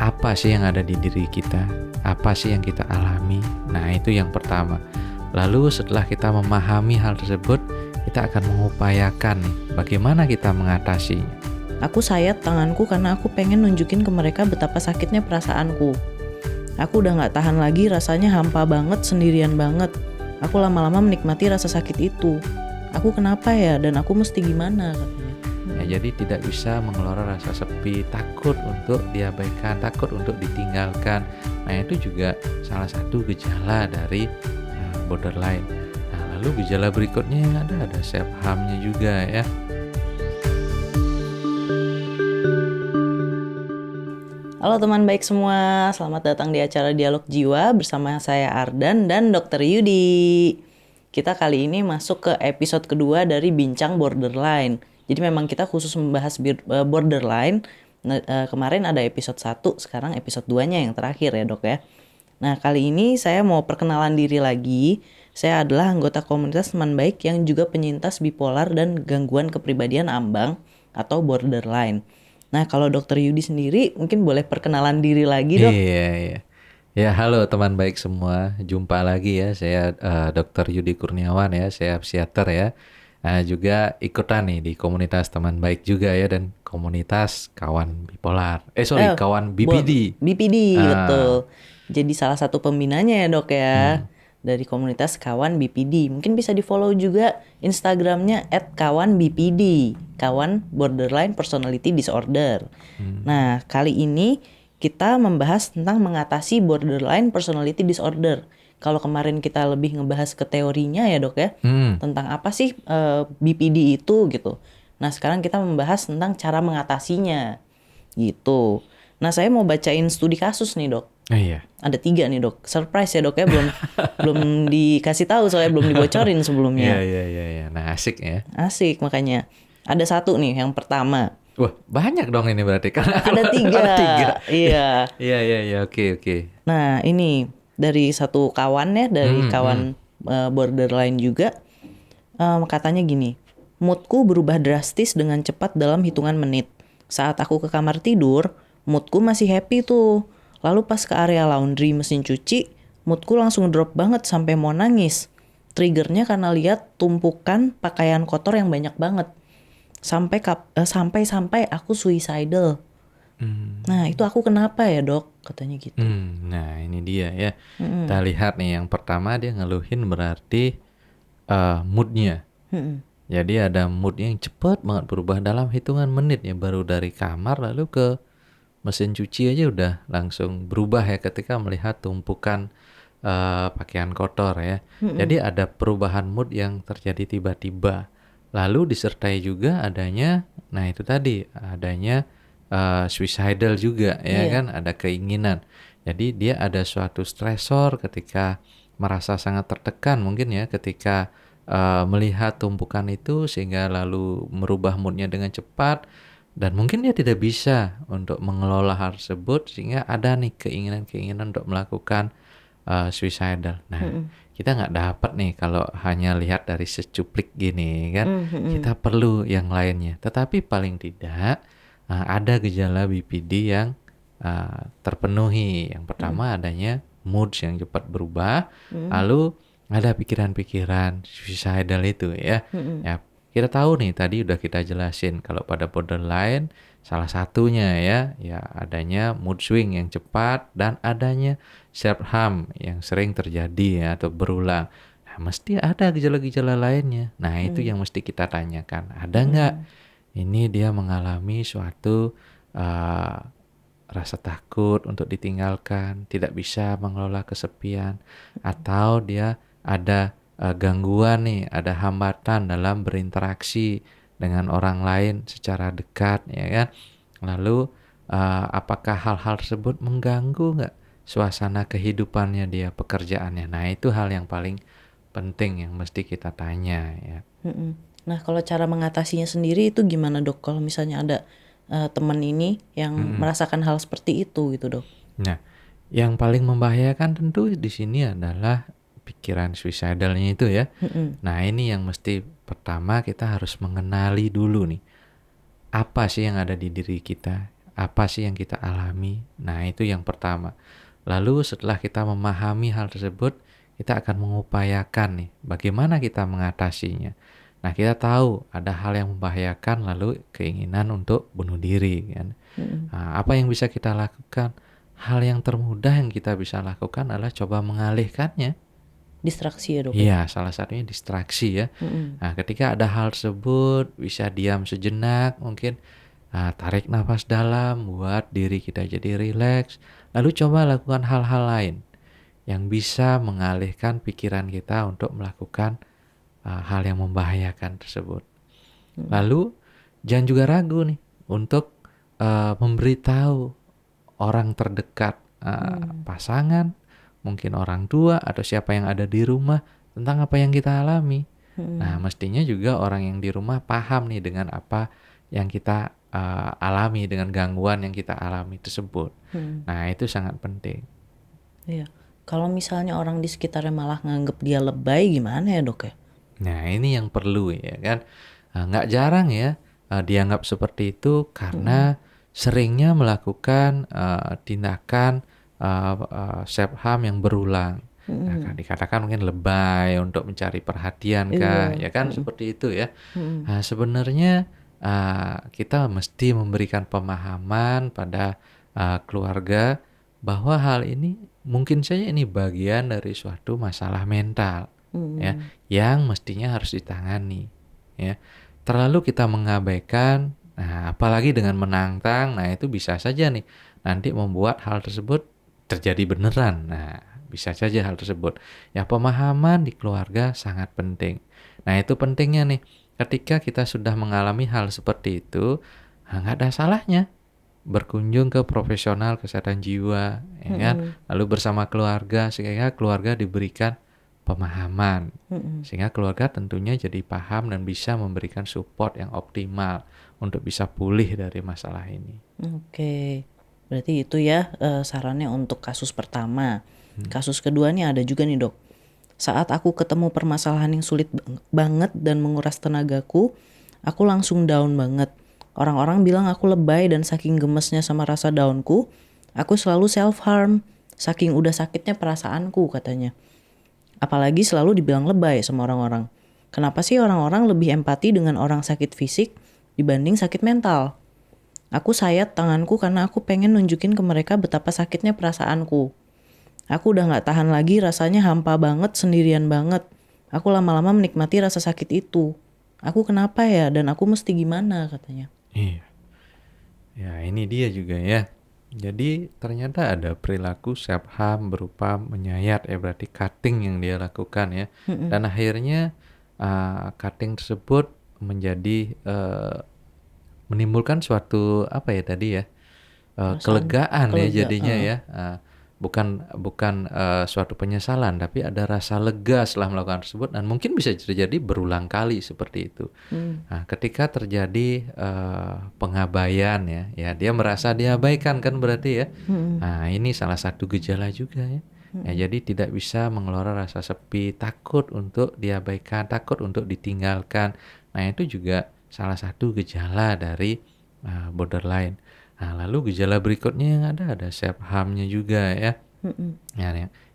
apa sih yang ada di diri kita, apa sih yang kita alami. Nah, itu yang pertama. Lalu setelah kita memahami hal tersebut, kita akan mengupayakan nih, bagaimana kita mengatasinya. Aku sayat tanganku karena aku pengen nunjukin ke mereka betapa sakitnya perasaanku. Aku udah gak tahan lagi, rasanya hampa banget, sendirian banget. Aku lama-lama menikmati rasa sakit itu. Aku kenapa ya, dan aku mesti gimana, katanya. Ya, jadi tidak bisa mengelola rasa sepi, takut untuk diabaikan, takut untuk ditinggalkan. Nah, itu juga salah satu gejala dari borderline. Nah, lalu gejala berikutnya yang ada self harmnya juga ya. Halo teman baik semua, selamat datang di acara Dialog Jiwa bersama saya Ardan dan Dr. Yudi. Kita kali ini masuk ke episode kedua dari Bincang Borderline. Jadi memang kita khusus membahas borderline. Kemarin ada episode 1, sekarang episode 2-nya yang terakhir ya dok ya. Nah kali ini saya mau perkenalan diri lagi. Saya adalah anggota komunitas teman baik yang juga penyintas bipolar dan gangguan kepribadian ambang atau borderline. Nah kalau Dr. Yudi sendiri mungkin boleh perkenalan diri lagi dok. Iya. Ya, halo teman baik semua. Jumpa lagi ya, saya Dr. Yudi Kurniawan ya, saya psikiater ya. Juga ikutan nih di komunitas teman baik juga ya, dan komunitas kawan bipolar. Kawan BPD. BPD, betul. Jadi salah satu pembinanya ya dok ya. Dari komunitas kawan BPD. Mungkin bisa di follow juga Instagramnya @kawanbpd, kawan borderline personality disorder. Nah kali ini kita membahas tentang mengatasi borderline personality disorder. Kalau kemarin kita lebih ngebahas ke teorinya ya dok ya, tentang apa sih BPD itu gitu. Nah sekarang kita membahas tentang cara mengatasinya gitu. Nah saya mau bacain studi kasus nih dok. Iya. Ada 3 nih dok, surprise ya dok ya, belum dikasih tahu soalnya, belum dibocorin sebelumnya. Iya. Nah, asik ya. Asik, makanya ada 1 nih yang pertama. Wah, banyak dong ini berarti karena ada 3. Iya. Iya, oke. Nah ini dari satu kawan ya, dari kawan borderline juga, katanya gini, moodku berubah drastis dengan cepat dalam hitungan menit. Saat aku ke kamar tidur, moodku masih happy tuh. Lalu pas ke area laundry mesin cuci, moodku langsung drop banget sampai mau nangis. Triggernya karena lihat tumpukan pakaian kotor yang banyak banget. Sampai aku suicidal. Nah itu aku kenapa ya dok? Katanya gitu. Nah ini dia ya. Kita lihat nih, yang pertama dia ngeluhin berarti moodnya. Jadi ada moodnya yang cepat banget berubah dalam hitungan menit ya. Baru dari kamar lalu ke mesin cuci aja udah langsung berubah ya ketika melihat tumpukan pakaian kotor ya. Jadi ada perubahan mood yang terjadi tiba-tiba. Lalu disertai juga adanya, nah itu tadi, adanya suicidal juga ya kan, ada keinginan. Jadi dia ada suatu stresor ketika merasa sangat tertekan mungkin ya, ketika melihat tumpukan itu sehingga lalu merubah moodnya dengan cepat. Dan mungkin dia tidak bisa untuk mengelola hal tersebut sehingga ada nih keinginan untuk melakukan suicidal. Nah, kita nggak dapat nih kalau hanya lihat dari secuplik gini kan. Kita perlu yang lainnya. Tetapi paling tidak ada gejala BPD yang terpenuhi. Yang pertama adanya moods yang cepat berubah, lalu ada pikiran-pikiran suicidal itu ya. Ya. Kita tahu nih, tadi udah kita jelasin kalau pada borderline salah satunya ya adanya mood swing yang cepat dan adanya self harm yang sering terjadi ya atau berulang. Nah, mesti ada gejala-gejala lainnya. Nah, itu yang mesti kita tanyakan. Ada nggak ini dia mengalami suatu rasa takut untuk ditinggalkan, tidak bisa mengelola kesepian, atau dia ada gangguan nih, ada hambatan dalam berinteraksi dengan orang lain secara dekat ya kan. Lalu apakah hal-hal tersebut mengganggu nggak suasana kehidupannya dia, pekerjaannya. Nah itu hal yang paling penting yang mesti kita tanya ya. Nah kalau cara mengatasinya sendiri itu gimana dok, kalau misalnya ada teman ini yang merasakan hal seperti itu gitu dok? Nah yang paling membahayakan tentu di sini adalah pikiran suicidalnya itu ya. Nah ini yang mesti pertama kita harus mengenali dulu nih, apa sih yang ada di diri kita, apa sih yang kita alami. Nah, itu yang pertama. Lalu setelah kita memahami hal tersebut, kita akan mengupayakan nih bagaimana kita mengatasinya. Nah, kita tahu ada hal yang membahayakan lalu keinginan untuk bunuh diri kan. Nah, apa yang bisa kita lakukan? Hal yang termudah yang kita bisa lakukan adalah coba mengalihkannya. Distraksi ya dok ya? Iya, salah satunya distraksi ya. Nah, ketika ada hal tersebut, bisa diam sejenak, mungkin tarik nafas dalam, buat diri kita jadi rileks, lalu coba lakukan hal-hal lain yang bisa mengalihkan pikiran kita untuk melakukan hal yang membahayakan tersebut. Lalu jangan juga ragu nih untuk memberitahu orang terdekat, pasangan, mungkin orang tua atau siapa yang ada di rumah tentang apa yang kita alami. Nah, mestinya juga orang yang di rumah paham nih dengan apa yang kita alami, dengan gangguan yang kita alami tersebut. Nah, itu sangat penting. Iya. Kalau misalnya orang di sekitarnya malah nganggep dia lebay gimana ya dok ya? Nah, ini yang perlu ya kan. Nggak jarang ya dianggap seperti itu karena seringnya melakukan tindakan self harm yang berulang. Nah, kan dikatakan mungkin lebay untuk mencari perhatian kah, ya kan seperti itu ya. Nah, sebenarnya kita mesti memberikan pemahaman pada keluarga bahwa hal ini mungkin saja ini bagian dari suatu masalah mental ya yang mestinya harus ditangani ya. Terlalu kita mengabaikan, nah apalagi dengan menantang, nah itu bisa saja nih nanti membuat hal tersebut terjadi beneran. Nah, bisa saja hal tersebut. Ya, pemahaman di keluarga sangat penting. Nah, itu pentingnya nih. Ketika kita sudah mengalami hal seperti itu, nggak ada salahnya berkunjung ke profesional kesehatan jiwa, ya kan? Lalu bersama keluarga sehingga keluarga diberikan pemahaman, sehingga keluarga tentunya jadi paham dan bisa memberikan support yang optimal untuk bisa pulih dari masalah ini. Oke, berarti itu ya sarannya untuk kasus pertama. Kasus kedua nih ada juga nih dok. Saat aku ketemu permasalahan yang sulit banget dan menguras tenagaku, aku langsung down banget. Orang-orang bilang aku lebay dan saking gemesnya sama rasa downku, aku selalu self-harm. Saking udah sakitnya perasaanku katanya. Apalagi selalu dibilang lebay sama orang-orang. Kenapa sih orang-orang lebih empati dengan orang sakit fisik dibanding sakit mental? Aku sayat tanganku karena aku pengen nunjukin ke mereka betapa sakitnya perasaanku. Aku udah gak tahan lagi, rasanya hampa banget, sendirian banget. Aku lama-lama menikmati rasa sakit itu. Aku kenapa ya dan aku mesti gimana katanya. Iya. Ya, ini dia juga ya. Jadi ternyata ada perilaku self harm berupa menyayat ya, berarti cutting yang dia lakukan ya. Dan akhirnya cutting tersebut menjadi menimbulkan suatu apa ya tadi ya, kelegaan ya jadinya ya. Bukan suatu penyesalan, tapi ada rasa lega setelah melakukan tersebut, dan mungkin bisa terjadi berulang kali seperti itu. Nah, ketika terjadi pengabaian ya dia merasa diabaikan kan berarti ya. Nah, ini salah satu gejala juga ya. Ya, jadi tidak bisa mengelola rasa sepi, takut untuk diabaikan, takut untuk ditinggalkan. Nah, itu juga salah satu gejala dari borderline. Nah, lalu gejala berikutnya yang ada self harm-nya juga ya.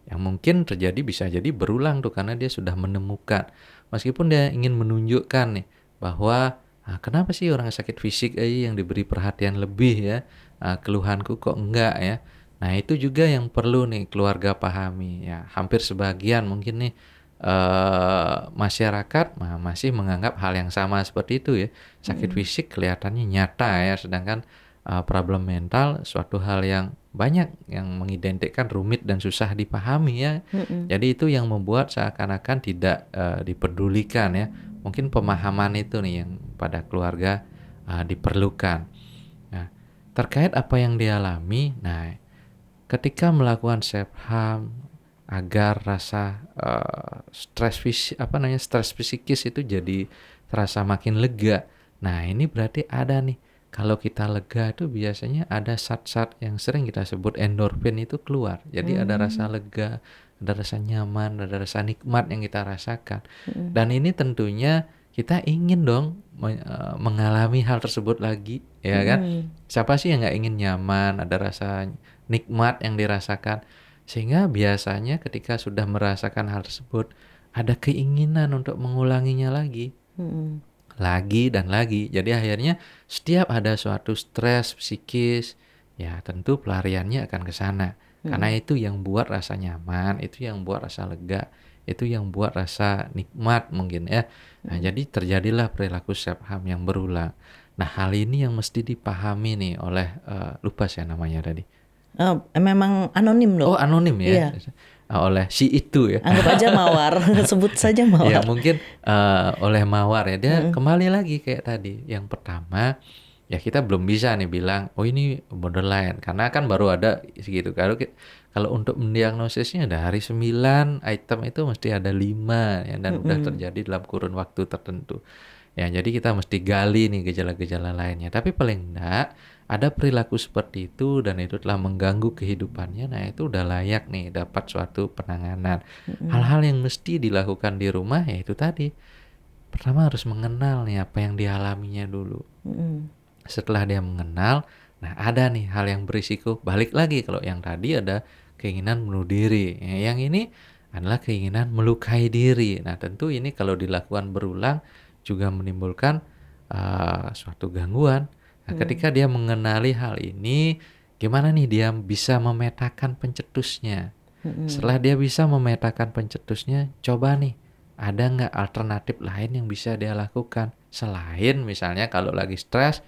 Yang mungkin terjadi bisa jadi berulang tuh karena dia sudah menemukan. Meskipun dia ingin menunjukkan nih bahwa kenapa sih orang sakit fisik aja yang diberi perhatian lebih ya, keluhanku kok enggak ya. Nah, itu juga yang perlu nih keluarga pahami ya. Hampir sebagian mungkin nih masyarakat masih menganggap hal yang sama seperti itu ya. Sakit fisik kelihatannya nyata ya, sedangkan problem mental suatu hal yang banyak yang mengidentikan rumit dan susah dipahami ya. Jadi itu yang membuat seakan-akan tidak dipedulikan ya. Mungkin pemahaman itu nih yang pada keluarga diperlukan. Nah, terkait apa yang dialami, nah ketika melakukan self harm agar rasa stres psikis itu jadi terasa makin lega. Nah, ini berarti ada nih, kalau kita lega itu biasanya ada zat-zat yang sering kita sebut endorfin itu keluar. Jadi ada rasa lega, ada rasa nyaman, ada rasa nikmat yang kita rasakan. Dan ini tentunya kita ingin dong mengalami hal tersebut lagi, ya kan? Siapa sih yang nggak ingin nyaman, ada rasa nikmat yang dirasakan? Sehingga biasanya ketika sudah merasakan hal tersebut, ada keinginan untuk mengulanginya lagi dan lagi. Jadi akhirnya setiap ada suatu stres psikis, ya tentu pelariannya akan ke sana. Karena itu yang buat rasa nyaman, itu yang buat rasa lega, itu yang buat rasa nikmat mungkin ya. Nah, jadi terjadilah perilaku self harm yang berulang. Nah, hal ini yang mesti dipahami nih oleh lupa saya namanya tadi. Memang anonim dok. Oh, anonim ya. Iya. Oleh si itu ya. Anggap aja Mawar, sebut saja Ya Mawar. mungkin oleh Mawar ya, dia kembali lagi kayak tadi. Yang pertama ya kita belum bisa nih bilang oh ini borderline karena kan baru ada segitu. Kalau untuk mendiagnosisnya dari 9 item itu mesti ada 5 ya, dan udah terjadi dalam kurun waktu tertentu. Ya jadi kita mesti gali nih gejala-gejala lainnya. Tapi paling enggak ada perilaku seperti itu dan itu telah mengganggu kehidupannya, nah itu udah layak nih dapat suatu penanganan. Hal-hal yang mesti dilakukan di rumah ya itu tadi. Pertama harus mengenal nih apa yang dialaminya dulu. Setelah dia mengenal, nah ada nih hal yang berisiko. Balik lagi kalau yang tadi ada keinginan bunuh diri. Ya, yang ini adalah keinginan melukai diri. Nah tentu ini kalau dilakukan berulang juga menimbulkan suatu gangguan. Nah, ketika dia mengenali hal ini, gimana nih dia bisa memetakan pencetusnya. Setelah dia bisa memetakan pencetusnya, coba nih, ada nggak alternatif lain yang bisa dia lakukan? Selain misalnya kalau lagi stres,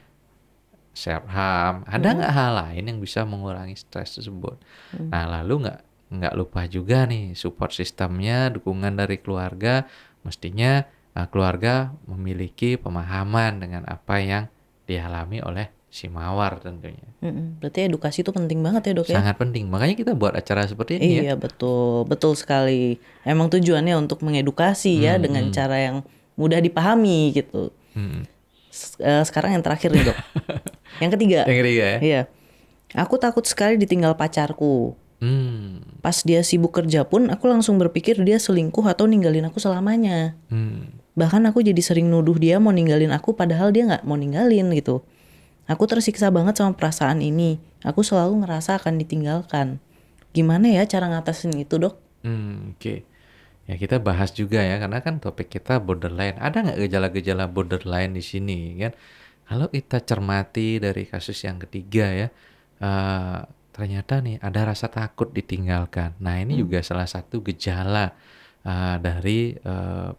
self harm, ada nggak hal lain yang bisa mengurangi stres tersebut? Nah, lalu nggak lupa juga nih support sistemnya, dukungan dari keluarga, mestinya keluarga memiliki pemahaman dengan apa yang dialami oleh si Mawar tentunya. Berarti edukasi itu penting banget ya dok ya? Sangat penting, makanya kita buat acara seperti ini ya. Iya betul, betul sekali. Emang tujuannya untuk mengedukasi ya dengan cara yang mudah dipahami gitu. Sekarang yang terakhir nih dok, yang ketiga. Yang ketiga ya. Iya, aku takut sekali ditinggal pacarku. Pas dia sibuk kerja pun aku langsung berpikir dia selingkuh atau ninggalin aku selamanya. Bahkan aku jadi sering nuduh dia mau ninggalin aku padahal dia nggak mau ninggalin gitu. Aku tersiksa banget sama perasaan ini. Aku selalu ngerasa akan ditinggalkan. Gimana ya cara ngatasin itu dok? Oke. Ya kita bahas juga ya, karena kan topik kita borderline. Ada nggak gejala-gejala borderline di sini kan? Kalau kita cermati dari kasus yang ketiga ya, ternyata nih ada rasa takut ditinggalkan. Nah ini juga salah satu gejala dari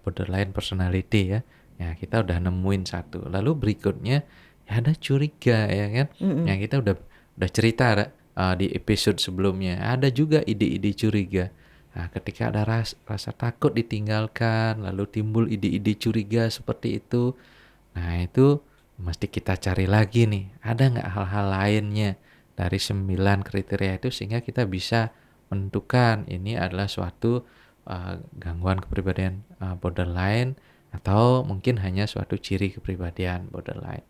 borderline personality ya. Ya kita udah nemuin satu. Lalu berikutnya ya ada curiga ya kan. Yang kita udah cerita di episode sebelumnya. Ada juga ide-ide curiga. Nah, ketika ada rasa takut ditinggalkan, lalu timbul ide-ide curiga seperti itu. Nah, itu mesti kita cari lagi nih. Ada nggak hal-hal lainnya dari 9 kriteria itu sehingga kita bisa menentukan ini adalah suatu gangguan kepribadian borderline atau mungkin hanya suatu ciri kepribadian borderline.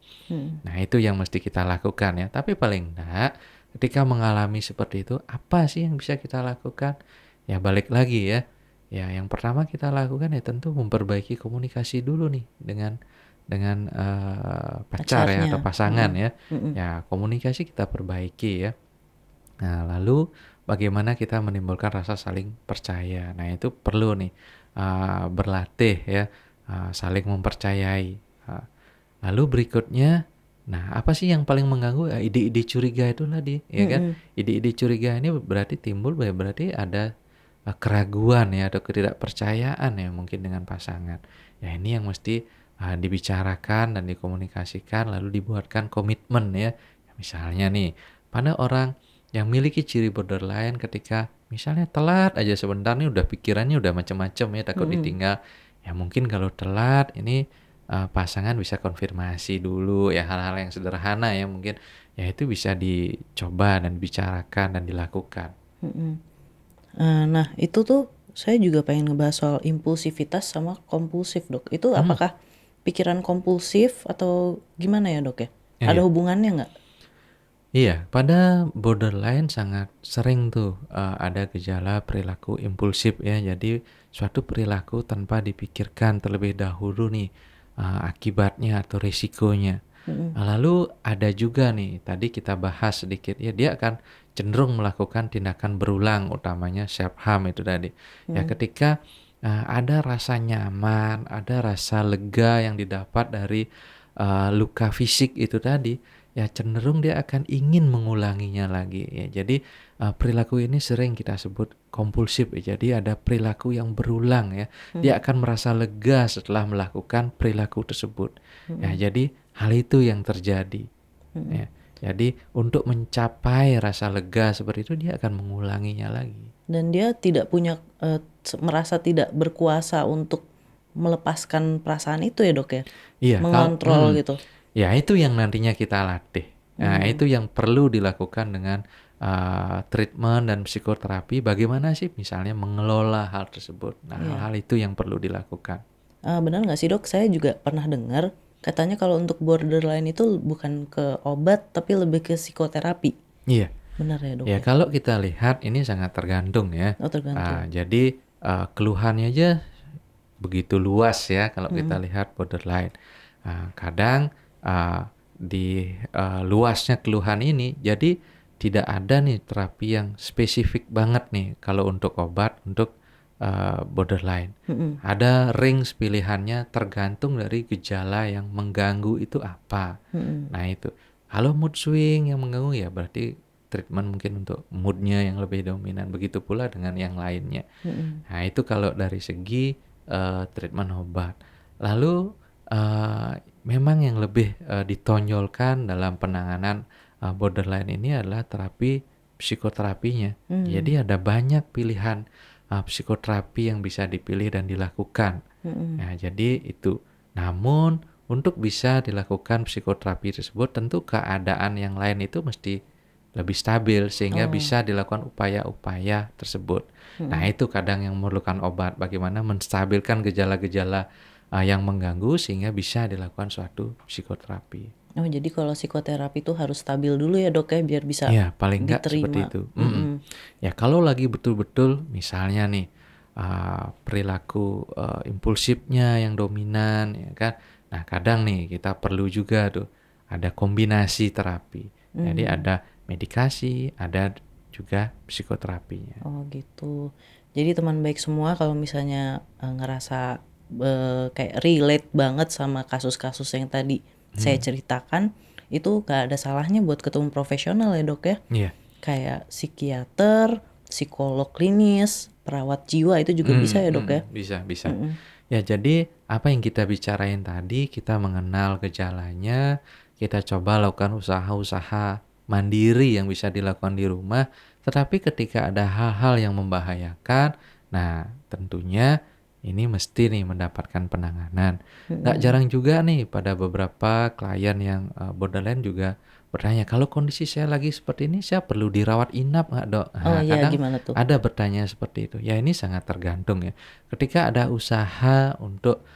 Nah itu yang mesti kita lakukan ya. Tapi paling enggak ketika mengalami seperti itu apa sih yang bisa kita lakukan? Ya balik lagi ya. Ya yang pertama kita lakukan ya tentu memperbaiki komunikasi dulu nih dengan pacar ya atau pasangan ya. Ya komunikasi kita perbaiki ya. Nah, lalu bagaimana kita menimbulkan rasa saling percaya. Nah, itu perlu nih berlatih ya, saling mempercayai. Lalu berikutnya, nah apa sih yang paling mengganggu? Ide-ide curiga itu tadi, ya kan? Ide-ide curiga ini berarti timbul, berarti ada keraguan ya atau ketidakpercayaan ya mungkin dengan pasangan. Ya ini yang mesti dibicarakan dan dikomunikasikan, lalu dibuatkan komitmen ya. Misalnya nih, pada orang yang miliki ciri borderline ketika misalnya telat aja sebentar nih udah pikirannya udah macam-macam ya takut ditinggal. Ya mungkin kalau telat ini pasangan bisa konfirmasi dulu ya hal-hal yang sederhana ya mungkin ya itu bisa dicoba dan dibicarakan dan dilakukan. Nah itu tuh saya juga pengen ngebahas soal impulsivitas sama kompulsif dok. Itu apakah pikiran kompulsif atau gimana ya dok ya? Ada hubungannya nggak? Iya, pada borderline sangat sering tuh ada gejala perilaku impulsif ya. Jadi suatu perilaku tanpa dipikirkan terlebih dahulu nih akibatnya atau risikonya. Lalu ada juga nih, tadi kita bahas sedikit ya, dia akan cenderung melakukan tindakan berulang, utamanya self harm itu tadi. Ya ketika ada rasa nyaman, ada rasa lega yang didapat dari luka fisik itu tadi, ya cenderung dia akan ingin mengulanginya lagi ya. Jadi perilaku ini sering kita sebut kompulsif ya. Jadi ada perilaku yang berulang ya. Dia akan merasa lega setelah melakukan perilaku tersebut. Ya, jadi hal itu yang terjadi. Ya. Jadi untuk mencapai rasa lega seperti itu dia akan mengulanginya lagi. Dan dia tidak punya merasa tidak berkuasa untuk melepaskan perasaan itu ya dok ya, Iya, mengontrol gitu. Ya itu yang nantinya kita latih. Nah itu yang perlu dilakukan dengan treatment dan psikoterapi. Bagaimana sih misalnya mengelola hal tersebut. Nah hal-hal itu yang perlu dilakukan. Benar nggak sih dok? Saya juga pernah dengar katanya kalau untuk borderline itu bukan ke obat tapi lebih ke psikoterapi. Iya. Benar ya dok? Ya kalau kita lihat ini sangat tergantung ya. Oh tergantung. Jadi keluhannya aja begitu luas ya kalau kita lihat borderline. Kadang di luasnya keluhan ini, jadi tidak ada nih terapi yang spesifik banget nih kalau untuk obat untuk borderline. Ada range pilihannya tergantung dari gejala yang mengganggu itu apa. Nah itu, kalau mood swing yang mengganggu ya berarti treatment mungkin untuk moodnya yang lebih dominan. Begitu pula dengan yang lainnya. Nah itu kalau dari segi treatment obat. Lalu memang yang lebih ditonjolkan dalam penanganan borderline ini adalah terapi psikoterapinya. Jadi ada banyak pilihan psikoterapi yang bisa dipilih dan dilakukan. Nah, jadi itu. Namun untuk bisa dilakukan psikoterapi tersebut tentu keadaan yang lain itu mesti lebih stabil sehingga bisa dilakukan upaya-upaya tersebut. Nah itu kadang yang memerlukan obat, bagaimana menstabilkan gejala-gejala yang mengganggu sehingga bisa dilakukan suatu psikoterapi. Oh jadi kalau psikoterapi itu harus stabil dulu ya dok ya biar bisa Ya paling nggak diterima. seperti itu. Ya kalau lagi betul-betul misalnya nih perilaku impulsifnya yang dominan ya kan. Nah kadang nih kita perlu juga tuh ada kombinasi terapi. Jadi ada medikasi, ada juga psikoterapinya. Oh gitu. Jadi teman baik semua kalau misalnya ngerasa kayak relate banget sama kasus-kasus yang tadi saya ceritakan, itu gak ada salahnya buat ketemu profesional ya dok ya. Iya. Kayak psikiater, psikolog klinis, perawat jiwa itu juga bisa ya dok ya. Bisa. Ya jadi apa yang kita bicarain tadi, kita mengenal gejalanya, kita coba lakukan usaha-usaha mandiri yang bisa dilakukan di rumah. Tetapi ketika ada hal-hal yang membahayakan, nah tentunya ini mesti nih mendapatkan penanganan. Nggak jarang juga nih pada beberapa klien yang borderline juga bertanya, kalau kondisi saya lagi seperti ini, saya perlu dirawat inap nggak dok? Oh Nah, iya kadang gimana tuh? ada bertanya seperti itu. Ya ini sangat tergantung ya. Ketika ada usaha untuk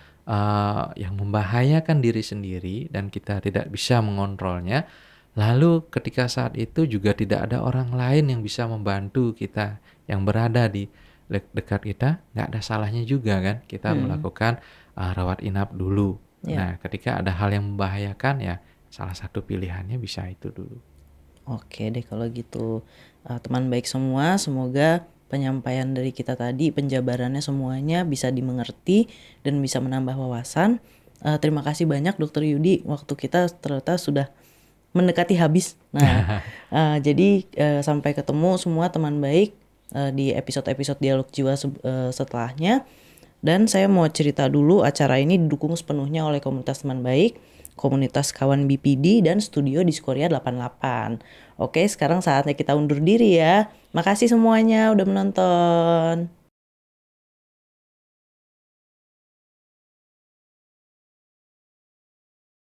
yang membahayakan diri sendiri dan kita tidak bisa mengontrolnya, lalu ketika saat itu juga tidak ada orang lain yang bisa membantu kita yang berada di dekat kita, nggak ada salahnya juga kan kita melakukan rawat inap dulu. Nah ketika ada hal yang membahayakan ya salah satu pilihannya bisa itu dulu. Oke deh kalau gitu. Teman baik semua, semoga penyampaian dari kita tadi, penjabarannya semuanya bisa dimengerti dan bisa menambah wawasan. Terima kasih banyak Dokter Yudi, waktu kita ternyata sudah mendekati habis. Nah, jadi sampai ketemu semua teman baik di episode-episode Dialog Jiwa setelahnya. Dan saya mau cerita dulu, acara ini didukung sepenuhnya oleh komunitas teman baik, komunitas kawan BPD, dan studio Diskoria 88. Oke, sekarang saatnya kita undur diri ya. Makasih semuanya udah menonton.